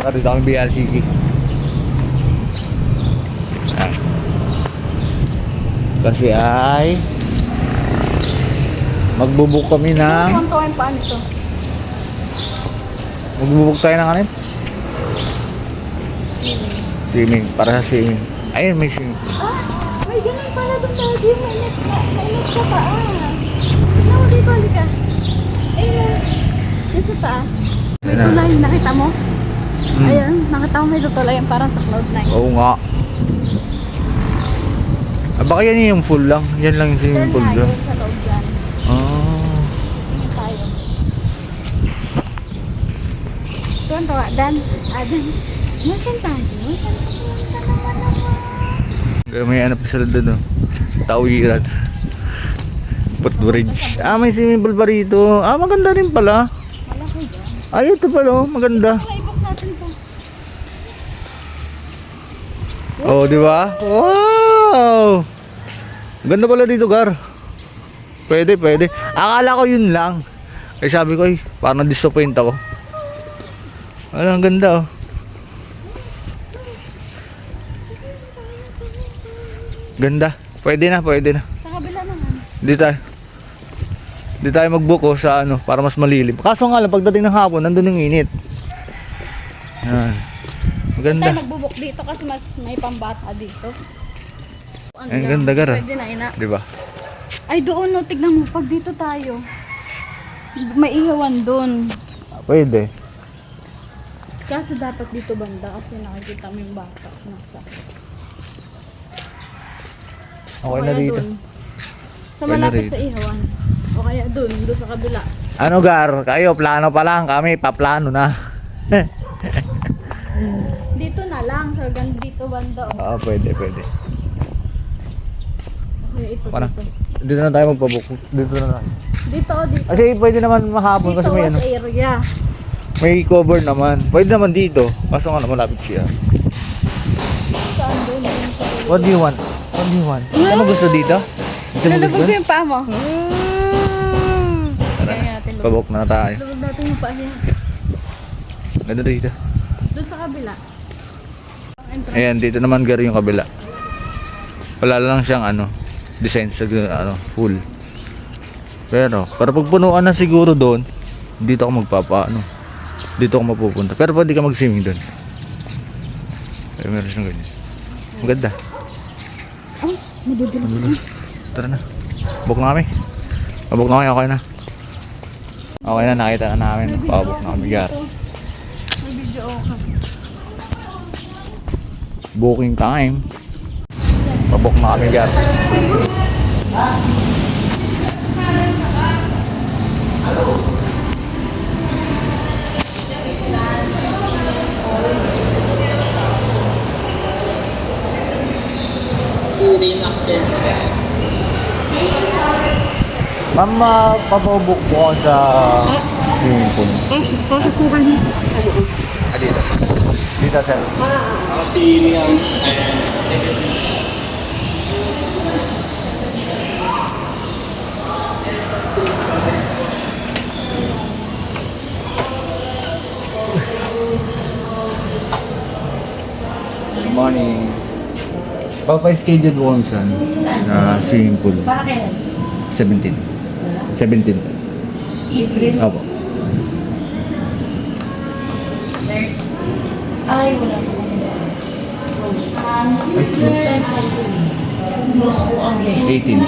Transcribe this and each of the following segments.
Dito kami BRCC. Kasi ay magbubuk kami ng Paano ito? magbubuk tayo ng ano? Swimming. Para sa swimming. Ayun, may swimming. May ganun pala doon sa atin. Mainit ka pa Tignan mo dito, halika. Ayun, yung sa taas. May Ayun na. tulay, nakita mo? Ayun, nakita mo may tutulay yung parang sa Cloud9. Oo nga. Baka yan yung full lang. Yan lang yung swimming pool Turn dyan. na, yun sa loob dyan. Tingin tayo. Tuwan to, Dan. Dan. Nasaan tayo? Nasaan naman? May ano pa sila doon, no? Tawiran. Footbridge. May swimming pool pa rito. Maganda rin pala. Malaki dyan. Ito pala, oh. Maganda. Naibok natin to. Oh, di ba? Wow! Ganda pala dito, Gar. Pwede. Akala ko yun lang. Kaya sabi ko, parang na-disappoint ako. Ang ganda, oh. Ganda. Pwede na. Sa kabila naman. Di tayo mag-book, oh, sa ano, para mas malilim. Kaso nga lang, pagdating ng hapon, nandun yung init. Yan. Maganda. Tayo magbubuk dito kasi mas may pambata dito. Ang ganda, Gar. Pwede na, ina. Di ba? Ay, doon, no, tignan mo. Pag dito tayo, may ihawan doon. Pwede. Kasi dapat dito banda kasi nakikita mo yung bata. Nasa. Okay na dito. Dun. Sa Okay na malapit rito. sa ihawan. O kaya doon sa kabila. Ano, Gar? Kayo, plano pa lang. Kami, paplano na. Dito na lang, sa dito banda. O. Pwede. Kasi ito Parang, dito. dito na tayo magpabook. Dito na lang. Dito o dito. Kasi pwede naman mahapon Dito kasi may ano. was area. May cover naman. Pwede naman dito. Kaso nga malapit siya. Saan doon? What do you want? Saan mo gusto dito? Dito mo gusto? Lalabog ko yung paa mo. Tara Kaya na. natin. Pabook na tayo. Lalabog natin yung paa niya. Ganda dito. Doon sa kabila. Ang entrance. Ayan, dito naman Gar yung kabila. Wala lang siyang ano, design sa ano, full. Pero pag punuan na siguro doon, dito ako dito ako mapupunta. Pero pwede ka mag-swimming doon. Ay, meron siyang ganyan. Maganda. Ay, madudulas. Tara na. Book na kami. Pabook na kami, okay na. Okay na, nakita na namin. Pabook na kami, Gar. May video ka. Booking time. Pabook na kami, Gar. Ma'am, papabook po ako sa swimming pool. Pasok po kayo. Dito. Dito, sir. Ako si Liam. Good morning. Papa-scheduled po kami sa swimming pool. Para kailan? 17. 17. April? Opo. Thursday? Ay, wala po kami oras. Close. Close po ang yes. 18.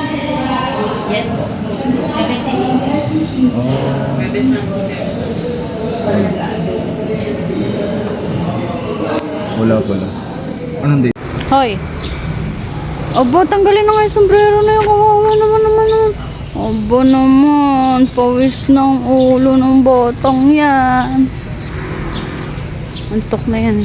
Yes po, close po. 17. Oh. Bebes na po. Wala pala. Anong date? Hoy. Aba, tanggalin na nga yung sombrero na yung kawawa naman. Aba naman, pawis ng ulo ng botong yan. Antok na yan.